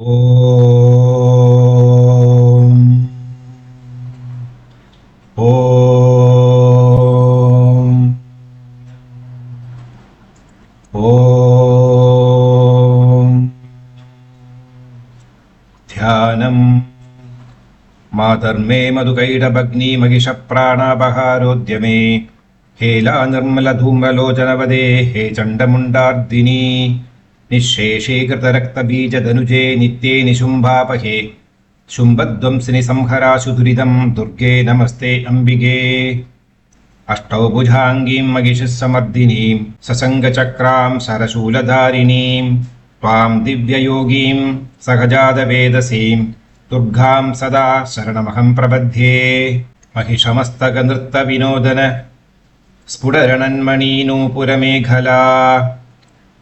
ஓம் ஓம் ஓம் தியானம் மாதர்மே மதுகைடபக்னி மகிஷப்ராணாபகாரோத்யமே हेला निर्मलधूम्रलोचनवदे हे चण्डमुण्डार्दिनी निःशेषीकृतरक्तबीजधनुजे नित्ये निशुम्भापहे शुम्भध्वंसिनि संहराशु दुरिदं दुर्गे नमस्ते अम्बिके अष्टौ भुजाङ्गीं महिषस्समर्दिनीं ससङ्गचक्रां सरशूलधारिणीं त्वां दिव्ययोगीं सहजातवेदसीं दुर्गां सदा शरणमहं प्रपद्ये महिषमस्तकनृत्तविनोदन स्फुटरणन्मणीनूपुरमेखला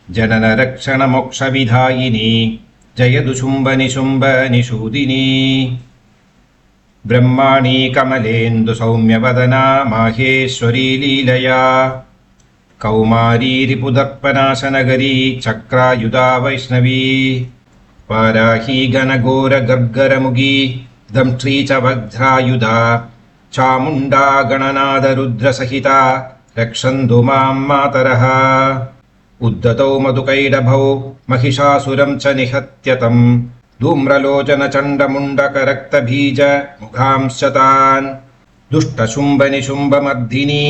जननरक्षणमोक्षविधायिनी जयदुशुम्भनिशुम्भनिषूदिनी ब्रह्माणी कमलेन्दुसौम्यवदना माहेश्वरी लीलया कौमारी रिपुदर्पनाशनगरी चक्रायुधा वैष्णवी वाराही घनघोरगर्गरमुगी दंष्ट्री च वज्रायुधा चामुण्डा गणनादरुद्रसहिता रक्षन्तु मां मातरः उद्धतौ मधुकैडभौ महिषासुरं च निहत्यतं धूम्रलोचनचण्डमुण्डकरक्तबीज मुखांश्च तान् दुष्टशुम्भनिशुम्भमर्दिनी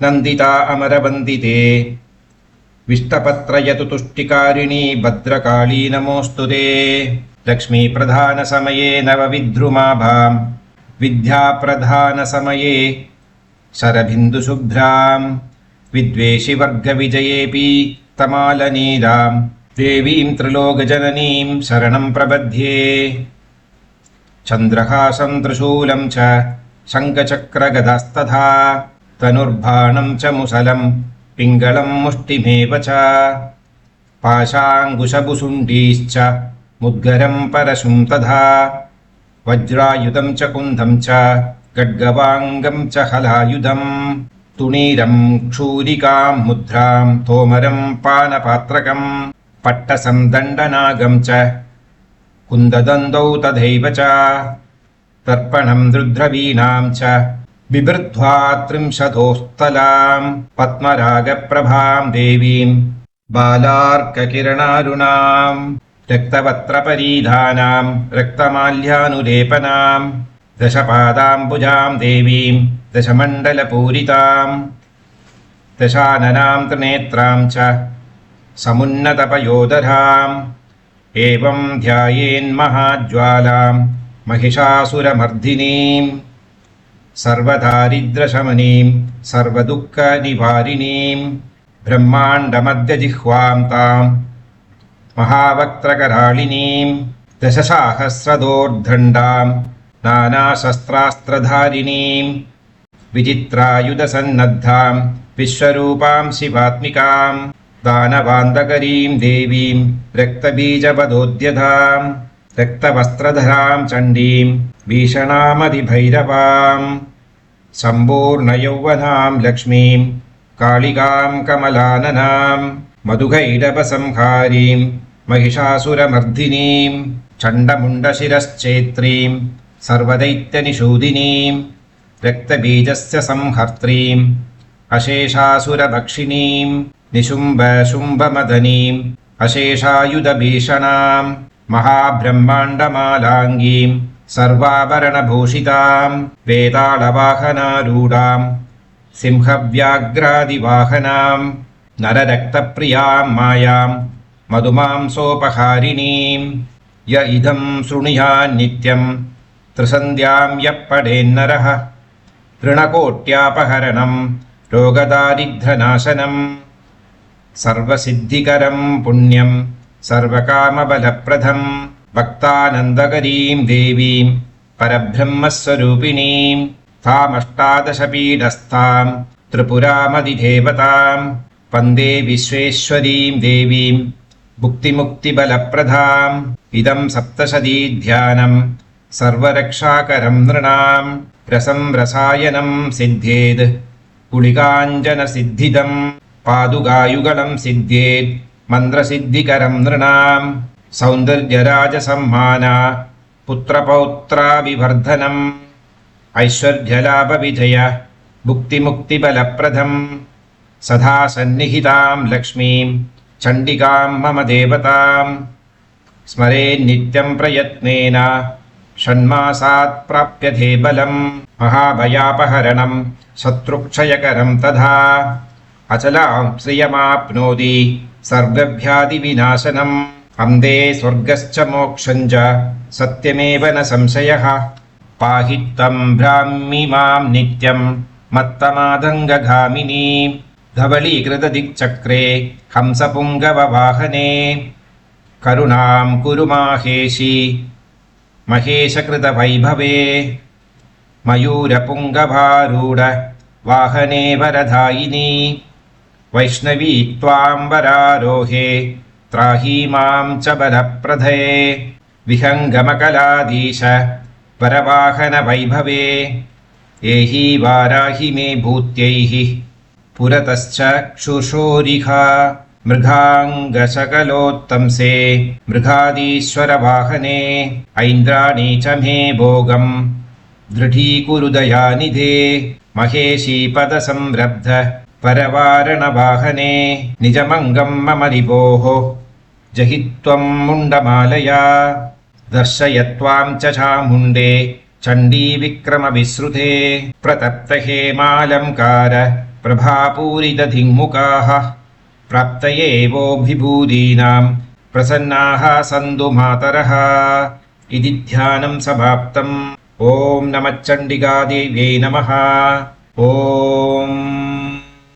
नन्दिता अमरवन्दिते विष्टपत्रयतु तुष्टिकारिणी भद्रकाली नमोऽस्तु ते लक्ष्मीप्रधानसमये नवविद्रुमाभां विद्याप्रधानसमये शरबिन्दुशुभ्रां विद्वेषिवर्गविजयेऽपि तमालनीलां देवीं त्रिलोकजननीं शरणं प्रपद्ये चन्द्रहासं त्रिशूलं च शङ्खचक्रगदास्तथा तनुर्बाणं च मुसलं पिङ्गलं मुष्टिमेव च पाशाङ्कुशभुशुण्डीश्च मुद्गरं परशुं तथा वज्रायुधं च कुन्दं च खड्गवाङ्गं च हलायुधं तुणीरं क्षूरिकां मुद्रां तोमरं पानपात्रकं पट्टसं दण्डनागं च कुन्ददन्दौ तथैव च तर्पणं रुद्रवीणां च बिभृत्वा त्रिंशतोस्तलां पद्मरागप्रभां देवीं बालार्ककिरणारुणां रक्तवस्त्रपरीधानां रक्तमाल्यानुलेपनां दशपादाम्बुजां देवीं दशमण्डलपूरितां दशाननां त्रिनेत्रां च समुन्नतपयोधरां एवं ध्यायेन्महाज्वालां महिषासुरमर्दिनीं सर्वदारिद्र्यशमनीं सर्वदुःखनिवारिणीं ब्रह्माण्डमध्यजिह्वां तां महावक्त्रकराळिनीं दशसाहस्रदोर्दण्डां नानाशस्त्रास्त्रधारिणीं विचित्रायुधसन्नद्धां विश्वरूपां शिवात्मिकां दानवान्तकरीं देवीं रक्तबीजपदोद्यतां रक्तवस्त्रधरां चण्डीं भीषणामधिभैरवां सम्पूर्णयौवनां लक्ष्मीं कालिकां कमलाननां मधुकैटभसंहारीं महिषासुरमर्दिनीं चण्डमुण्डशिरश्चेत्रीं सर्वदैत्यनिषूदिनीं रक्तबीजस्य संहर्त्रीं अशेषासुरभक्षिणीं निशुम्भशुम्भमदनीं अशेषायुधभीषणां महाब्रह्माण्डमालाङ्गीं सर्वाभरणभूषितां वेतालवाहनारूढां सिंहव्याघ्रादिवाहनां नररक्तप्रियां मायां मधुमांसोपहारिणीं य इदं शृणुयान्नित्यं त्रिसन्ध्यां यः पठेन्नरः ऋणकोट्यापहरणं रोगदारिद्र्यनाशनं सर्वसिद्धिकरं पुण्यं सर्वकामबलप्रदं भक्तानन्दकरीं देवीं परब्रह्मस्वरूपिणीं तामष्टादशपीठस्थां त्रिपुरामधिदेवतां वन्दे विश्वेश्वरीं देवीं भुक्तिमुक्तिबलप्रदाम् इदं सप्तशतीध्यानं सर्वरक्षाकरं नृणां रसं रसायनं सिद्ध्येद् कुलिकाञ्जनसिद्धिदं पादुकायुगलं सिद्ध्येद् मन्त्रसिद्धिकरं नृणां सौन्दर्यराजसम्माना पुत्रपौत्राभिवर्धनम् ऐश्वर्यलाभविजय भुक्तिमुक्तिबलप्रदम् सदा सन्निहितां लक्ष्मीं चण्डिकां मम देवताम् स्मरेन्नित्यं प्रयत्नेन षण्मासात् प्राप्यते बलम् महाभयापहरणं शत्रुक्षयकरं तथा अचलां श्रियमाप्नोति सर्वव्याधिविनाशनम् अन्ते स्वर्गश्च मोक्षं च सत्यमेव न संशयः पाहि त्वं ब्राह्मी मां नित्यं मत्तमादङ्गगामिनी धवलीकृतदिक्चक्रे हंसपुङ्गववाहने करुणां कुरु माहेशी महेशकृतवैभवे मयूरपुङ्गभारूढ वाहने वरदायिनी वैष्णवी त्वां वरारोहे त्राहि मां च बलप्रदे विहङ्गमकलाधीश वरवाहनवैभवे एहि वाराहि मे भूत्यैः पुरतश्च क्षुषोरिहा मृगाङ्गशकलोत्तंसे मृगाधीश्वरवाहने ऐन्द्राणी च मे भोगं दृढीकुरु दयानिधे महेशी पदसंरब्ध परवारणवाहने निजमङ्गं मम रिपोः जहि त्वं मुण्डमालया दर्शय त्वां च चामुण्डे चण्डी विक्रमविसृते प्रतप्तहेमालङ्कार प्रभापूरितधिङ्मुखाः प्राप्तये वोऽभिभूतीनां प्रसन्नाः सन्तु मातरः इति ध्यानं समाप्तम्। ॐ नमः चण्डिकादेव्यै नमः। ॐ